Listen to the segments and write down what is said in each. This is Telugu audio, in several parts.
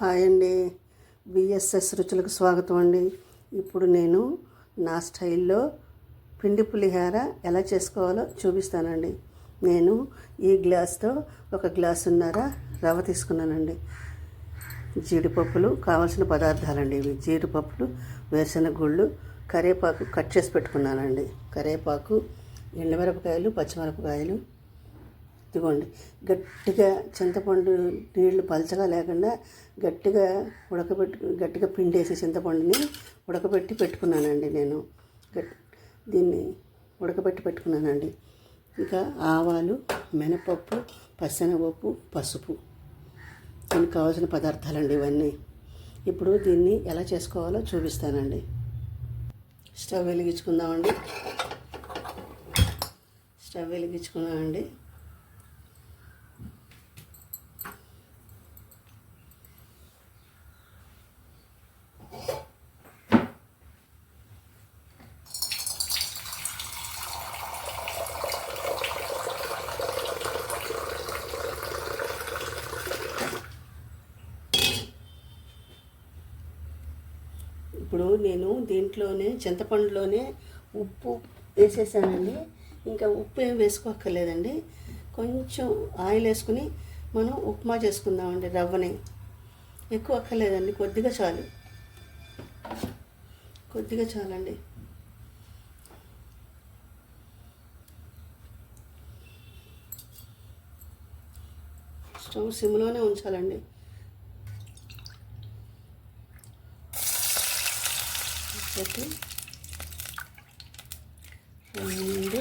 హాయ్ అండి. బిఎస్ఎస్ రుచులకు స్వాగతం అండి. ఇప్పుడు నేను నా స్టైల్లో పిండి పులిహార ఎలా చేసుకోవాలో చూపిస్తానండి. నేను ఈ గ్లాస్తో ఒక గ్లాసున్నర రవ్వ తీసుకున్నానండి. జీడిపప్పులు కావాల్సిన పదార్థాలండి ఇవి. జీడిపప్పులు, వేరుశనగ గుళ్ళు, కరివేపాకు కట్ చేసి పెట్టుకున్నానండి. కరివేపాకు, ఎండుమిరపకాయలు, పచ్చిమిరపకాయలు. ఇదిగోండి, గట్టిగా చింతపండు నీళ్లు పలచగా లేకుండా గట్టిగా పిండేసి చింతపండుని ఉడకబెట్టి పెట్టుకున్నానండి. నేను దీన్ని ఉడకబెట్టి పెట్టుకున్నానండి. ఇంకా ఆవాలు, మినపప్పు, పచ్చెనగపప్పు, పసుపు, దీనికి కావాల్సిన పదార్థాలండి ఇవన్నీ. ఇప్పుడు దీన్ని ఎలా చేసుకోవాలో చూపిస్తానండి. స్టవ్ వెలిగించుకుందామండి. ఇప్పుడు నేను దీంట్లోనే చింతపండులోనే ఉప్పు వేసేసానండి. ఇంకా ఉప్పు ఏం వేసుకోక్కర్లేదండి. కొంచెం ఆయిల్ వేసుకుని మనం ఉప్మా చేసుకుందామండి. రవ్వని ఎక్కువ అక్కర్లేదండి, కొద్దిగా చాలండి. స్టవ్ సిమ్లోనే ఉంచాలండి. ఒకటి, రెండు,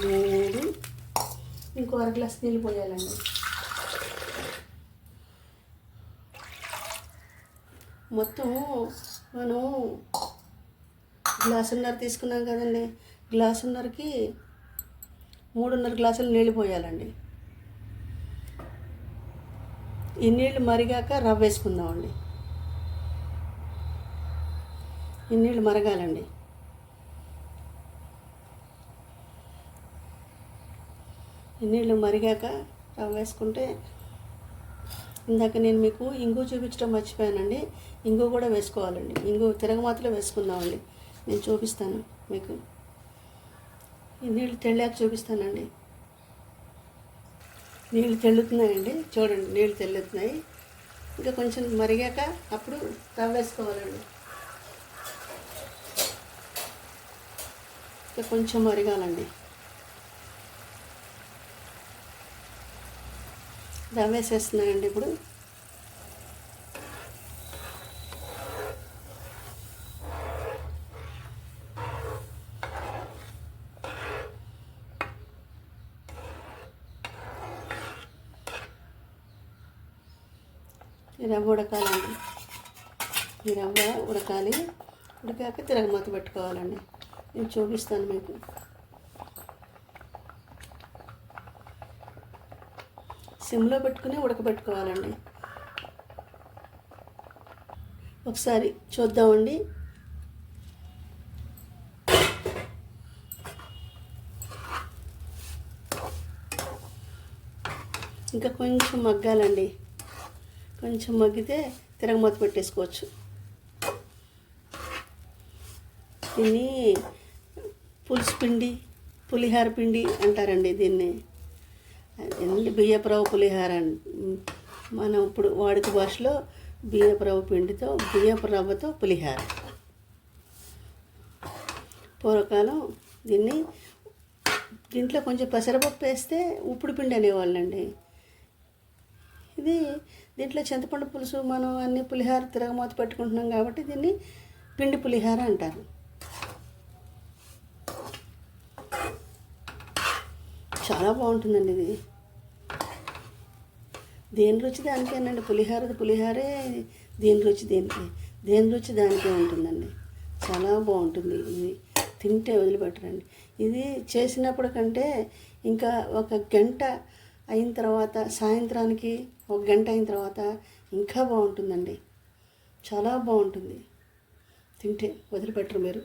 మూడు, ఇంకో అర గ్లాస్ నీళ్ళు పోయాలండి. మొత్తం మనం గ్లాసున్నర తీసుకున్నాం కదండి. గ్లాసున్నరకి 3.5 గ్లాసులు నీళ్ళు పోయాలండి. ఈ నీళ్ళు మరిగాక రవ్వ వేసుకుందామండి. ఈ నీళ్ళు మరగాలండి. ఈ నీళ్ళు మరిగాక రవ్వ వేసుకుంటే, ఇందాక నేను మీకు ఇంగు చూపించడం మర్చిపోయానండి. ఇంగు కూడా వేసుకోవాలండి. ఇంగు తిరగమాతలో వేసుకుందామండి. నేను చూపిస్తాను మీకు. ఈ నీళ్ళు తెల్లాక చూపిస్తానండి. నీళ్ళు తెల్లుతున్నాయండి, చూడండి. నీళ్ళు తెల్లుతున్నాయి. ఇంకా కొంచెం మరిగాక అప్పుడు రవ్వ వేసుకోవాలండి. ఇంకా కొంచెం మరిగాలండి. రవ్వ వేసేస్తున్నాయండి. ఇప్పుడు ఈ రవ్వ ఉడకాలండి. ఈ రవ్వ ఉడకాక తిరగమాత పెట్టుకోవాలండి. నేను చూపిస్తాను మీకు. సిమ్లో పెట్టుకుని ఉడకబెట్టుకోవాలండి. ఒకసారి చూద్దామండి. ఇంకా కొంచెం మగ్గాలండి. కొంచెం మగ్గితే తిరగమాత పెట్టేసుకోవచ్చు. దీన్ని పులుసు పిండి, పులిహార పిండి అంటారండి. దీన్ని బియ్యపు రవ్వ పులిహార. మనం ఇప్పుడు వాడుక భాషలో బియ్యపు రవ్వతో పులిహార. పూర్వకాలం దీంట్లో కొంచెం పెసరపప్పు వేస్తే ఉప్పుడు పిండి అనేవాళ్ళండి. దీంట్లో చింతపండు పులుసు, మనం అన్ని పులిహార తిరగమాత పెట్టుకుంటున్నాం కాబట్టి దీన్ని పిండి పులిహార అంటారు. చాలా బాగుంటుందండి ఇది. దేని రుచి దానికేనండి. పులిహారే, దేని రుచి దానికే ఉంటుందండి. చాలా బాగుంటుంది ఇది. తింటే వదిలిపెట్టరండి. ఇది చేసినప్పుడు కంటే ఇంకా ఒక గంట అయిన తర్వాత, సాయంత్రానికి ఒక గంట అయిన తర్వాత ఇంకా బాగుంటుందండి. చాలా బాగుంటుంది. తింటే వదిలిపెట్టరు మీరు.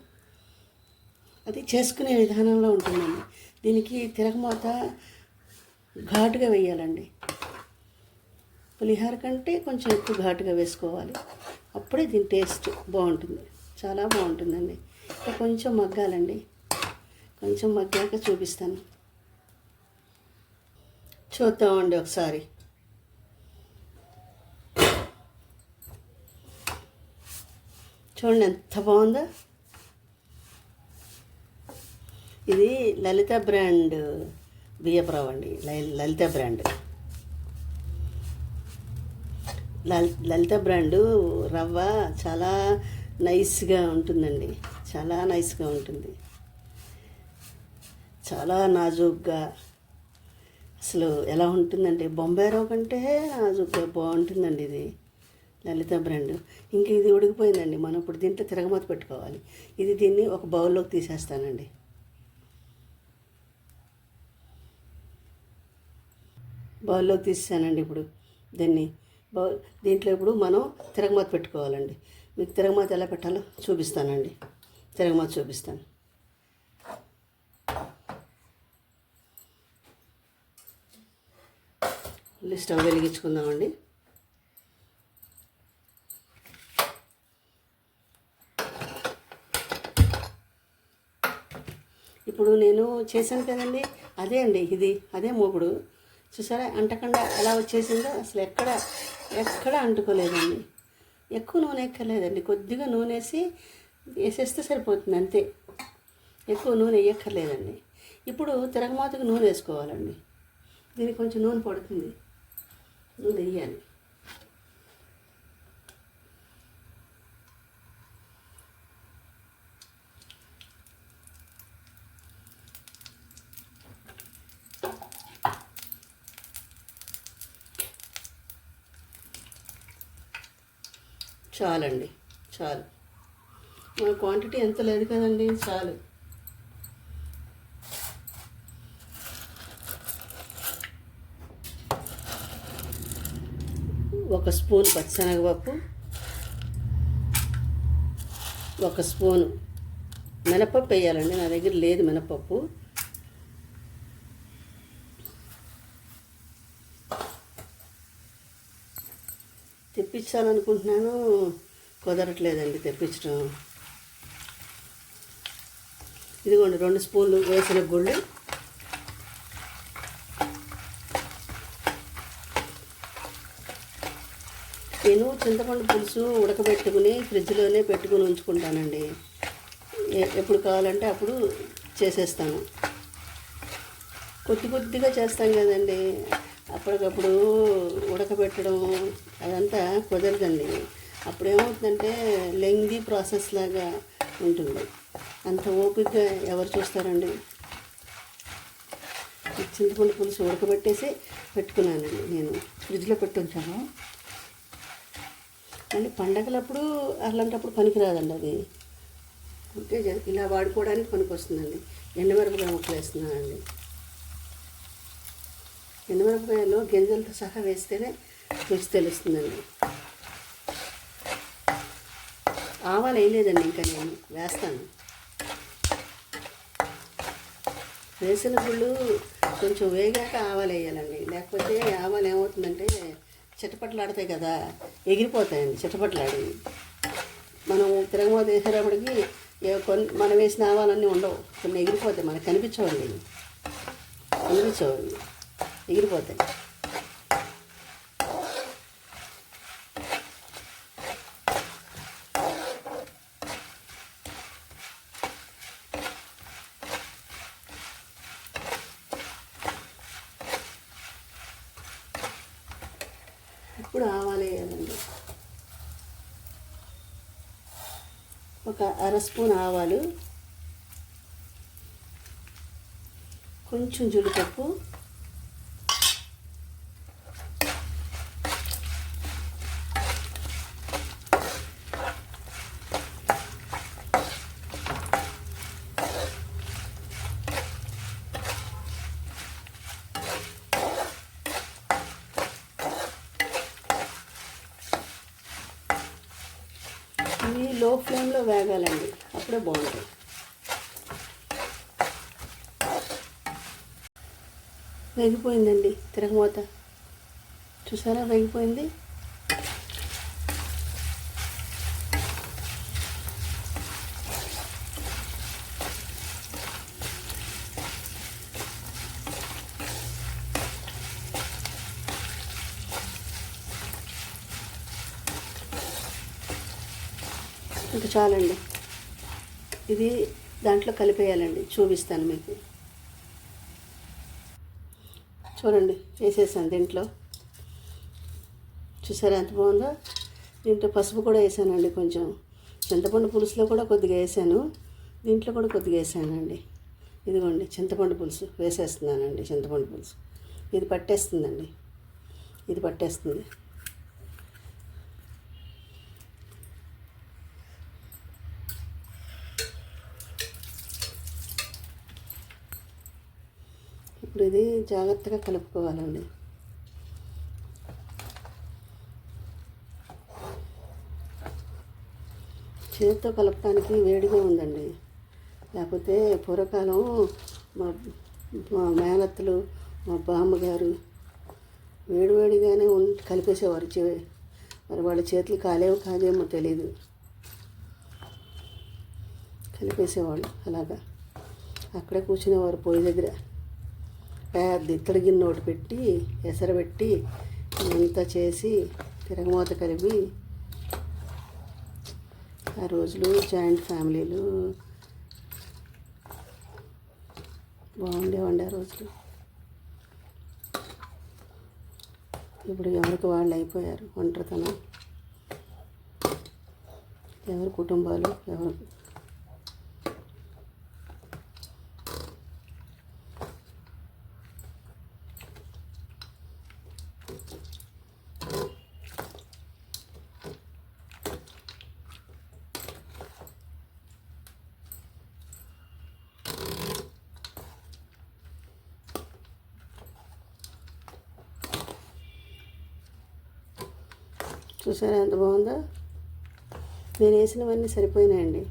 అది చేసుకునే విధానంలో ఉంటుందండి. దీనికి తిరగమాత ఘాటుగా వేయాలండి. పులిహోర కంటే కొంచెం ఎక్కువ ఘాటుగా వేసుకోవాలి. అప్పుడే దీని టేస్ట్ బాగుంటుంది, చాలా బాగుంటుందండి. ఇంకా కొంచెం మగ్గాలండి, కొంచెం మగ్గాక చూపిస్తాను. చూద్దామండి ఒకసారి. చూడండి ఎంత బాగుందో. ఇది లలిత బ్రాండ్ బియ్యపురవ్వ అండి, లలిత బ్రాండ్. లలిత బ్రాండు రవ్వ చాలా నైస్గా ఉంటుందండి, చాలా నైస్గా ఉంటుంది, చాలా నాజూగ్గా. అసలు ఎలా ఉంటుందంటే బొంబాయి రవ్వ కంటే నాజూగ్గా బాగుంటుందండి ఇది లలిత బ్రాండ్. ఇంక ఇది ఉడికిపోయిందండి. మనం ఇప్పుడు దీంట్లో తిరగమాత పెట్టుకోవాలి. దీన్ని ఒక బౌల్లోకి తీసేస్తానండి. బౌల్లోకి తీసేసానండి. ఇప్పుడు దీంట్లో ఇప్పుడు మనం తిరగమాత పెట్టుకోవాలండి. మీకు తిరగమాత ఎలా పెట్టాలో చూపిస్తానండి. తిరగమాత చూపిస్తాను. స్టవ్ వెలిగించుకుందామండి. ఇప్పుడు నేను చేశాను కదండి, అదే అండి అదే మూకుడు. చూసారా అంటకుండా ఎలా వచ్చేసిందో. అసలు ఎక్కడ అంటుకోలేదండి. ఎక్కువ నూనె ఎక్కర్లేదండి, కొద్దిగా నూనె వేసేస్తే సరిపోతుంది అంతే. ఎక్కువ నూనె వేయక్కర్లేదండి. ఇప్పుడు తిరగమాతకు నూనె వేసుకోవాలండి. దీనికి కొంచెం నూనె పడుతుంది, నూనె వేయాలి. చాలండి, చాలు. మన క్వాంటిటీ ఎంత లేదు కదండి, చాలు. ఒక స్పూన్ పచ్చిశనగపప్పు, ఒక స్పూను మినపప్పు వేయాలండి. నా దగ్గర లేదు మినపప్పు. తెప్పించాలనుకుంటున్నాను, కుదరట్లేదండి తెప్పించడం. ఇదిగోండి 2 స్పూన్లు వేసిన గుళ్ళు. నేను చింతపండు పులుసు ఉడకబెట్టుకుని ఫ్రిడ్జ్లోనే పెట్టుకుని ఉంచుకుంటానండి. ఎప్పుడు కావాలంటే అప్పుడు చేసేస్తాను. కొద్దిగా చేస్తాం కదండి, అప్పటికప్పుడు ఉడకబెట్టడం అదంతా కుదరదండి. అప్పుడు ఏమవుతుందంటే లెంగ్దీ ప్రాసెస్ లాగా ఉంటుంది. అంత ఓపికగా ఎవరు చూస్తారండి. చింతపండు పులుసు ఉడకబెట్టేసి పెట్టుకున్నానండి, నేను ఫ్రిడ్జ్లో పెట్టి ఉంచాను. మళ్ళీ పండగలప్పుడు అలాంటప్పుడు పనికిరాదండి అది. అంటే ఇలా వాడుకోవడానికి పనికి వస్తుందండి. ఎండుమిరపకాయ ముక్కలు వేస్తున్నానండి. ఎండుమిరపకాయలో గింజలతో సహా వేస్తేనే రుచి తెలుస్తుందండి. ఆవాలు వేయలేదండి, ఇంకా నేను వేస్తాను. వేసిన గుళ్ళు కొంచెం వేగాక ఆవాలు వేయాలండి, లేకపోతే ఆవాలు ఏమవుతుందంటే చిటపట్లాడతాయి కదా, ఎగిరిపోతాయండి చిటపట్లాడి. మనం తిరగమాత వేసేటప్పటికి మనం వేసిన ఆవాలన్నీ ఉండవు, కొన్ని ఎగిరిపోతాయి, మనకు కనిపించవండి, ఎగిరిపోతాయి. ఇప్పుడు ఆవాలు వేయాలండి. ఒక 1/2 స్పూన్ ఆవాలు, కొంచెం జీడిపప్పు, ఇవి లో ఫ్లేమ్లో వేగాలండి, అప్పుడే బాగుంటాయి. వేగిపోయిందండి తిరగమాత, చూసారా వేగిపోయింది. ఇంకా చాలండి, ఇది దాంట్లో కలిపేయాలండి. చూపిస్తాను మీకు. చూడండి వేసేసాను దీంట్లో. చూసారా ఎంత బాగుందో. దీంట్లో పసుపు కూడా వేసానండి, కొంచెం చింతపండు పులుసులో కూడా కొద్దిగా వేసాను, దీంట్లో కూడా కొద్దిగా వేసానండి. ఇదిగోండి చింతపండు పులుసు వేసేస్తున్నానండి. చింతపండు పులుసు ఇది పట్టేస్తుందండి, ఇది పట్టేస్తుంది. ఇప్పుడు ఇది జాగ్రత్తగా కలుపుకోవాలండి. చేతితో కలపడానికి వేడిగా ఉందండి. లేకపోతే పూర్వకాలం మా మా మేనత్తలు, మా బామ్మగారు వేడివేడిగానే కలిపేసేవారు. మరి వాళ్ళ చేతులు కాలేవో కాదేమో తెలీదు, కలిపేసేవాళ్ళు అలాగా. అక్కడే కూర్చునేవారు పొయ్యి దగ్గర. పెద్ద ఇత్తడి గిన్నె ఒకటి పెట్టి ఎసరు పెట్టి అంతా చేసి తిరగమూత కలిపి. ఆ రోజులు జాయింట్ ఫ్యామిలీలు బాగుండేవండి ఆ రోజులు. ఇప్పుడు ఎవరికి వాళ్ళు అయిపోయారు. ఒంటరితనం, ఎవరి కుటుంబాలు ఎవరు. చూసారా ఎంత బాగుందో. నేను వేసినవన్నీ సరిపోయినాయండి,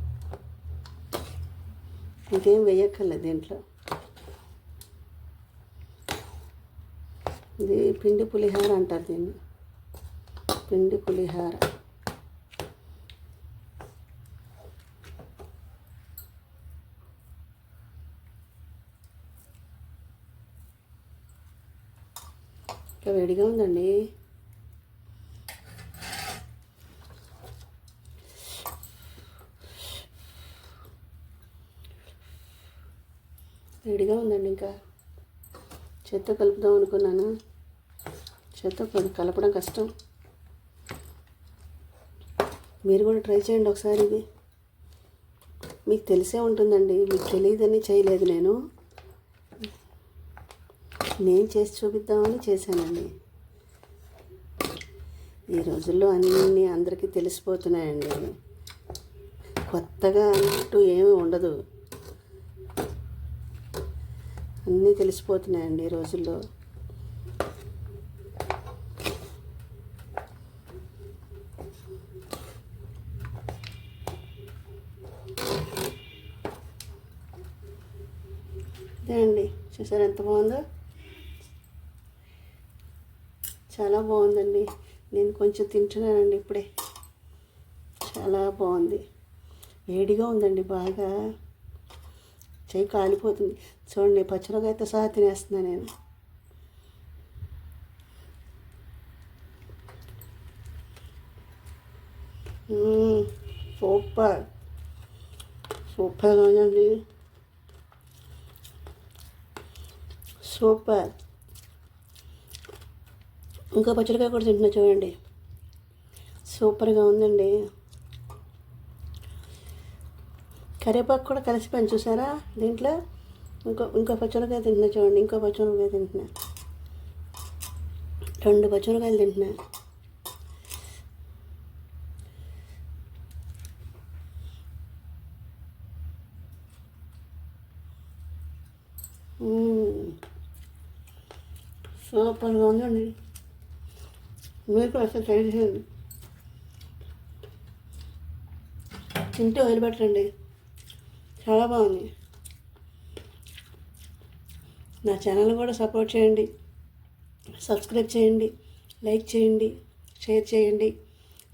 ఇంకేం వేయక్కర్లేదు దీంట్లో. ఇది పిండి పులిహార అంటారు దీన్ని, పిండి పులిహార. ఇంకా వేడిగా ఉందండి. వేడిగా ఉందండి. ఇంకా చేత్తో కలుపుదాం అనుకున్నాను, చేత్తో కలపడం కష్టం. మీరు కూడా ట్రై చేయండి ఒకసారి. ఇది మీకు తెలిసే ఉంటుందండి, మీకు తెలియదని చేయలేదు. నేను చేసి చూపిద్దామని చేశానండి. ఈ రోజుల్లో అన్నీ అందరికీ తెలిసిపోతున్నాయండి. కొత్తగా అంటూ ఏమీ ఉండదు, అన్నీ తెలిసిపోతున్నాయండి ఈ రోజుల్లో. ఇదే అండి, చూసారు ఎంత బాగుందో. చాలా బాగుందండి. నేను కొంచెం తింటున్నానండి ఇప్పుడే. చాలా బాగుంది. వేడిగా ఉందండి బాగా, చెయ్యి కాలిపోతుంది. చూడండి పచ్చిమిరపకాయతో సహా తినేస్తున్నాను నేను. సూపర్, సూపర్గా ఉందండి, సూపర్. ఇంకా పచ్చడికాయ కూడా తింటున్నా చూడండి, సూపర్గా ఉందండి. కరివేపాకు కూడా కలిసిపోయింది చూసారా దీంట్లో. ఇంకో పచ్చడికాయ తింటున్నా చూడండి, ఇంకో పచ్చడికాయ తింటున్నా, 2 పచ్చడికాయలు తింటున్నా. సూపర్గా ఉందండి. మీకు అసలు ట్రై చేయండి, తింటే వదిలిపెట్టండి. చాలా బాగుంది. నా ఛానల్ కూడా సపోర్ట్ చేయండి, సబ్స్క్రైబ్ చేయండి, లైక్ చేయండి, షేర్ చేయండి.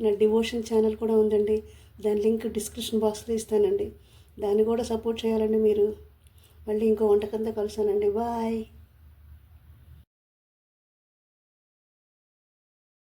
నా డివోషన్ ఛానల్ కూడా ఉందండి, దాని లింక్ డిస్క్రిప్షన్ బాక్స్లో ఇస్తానండి. దాన్ని కూడా సపోర్ట్ చేయాలండి మీరు. మళ్ళీ ఇంకో వంటకంతో కలుసానండి. బాయ్.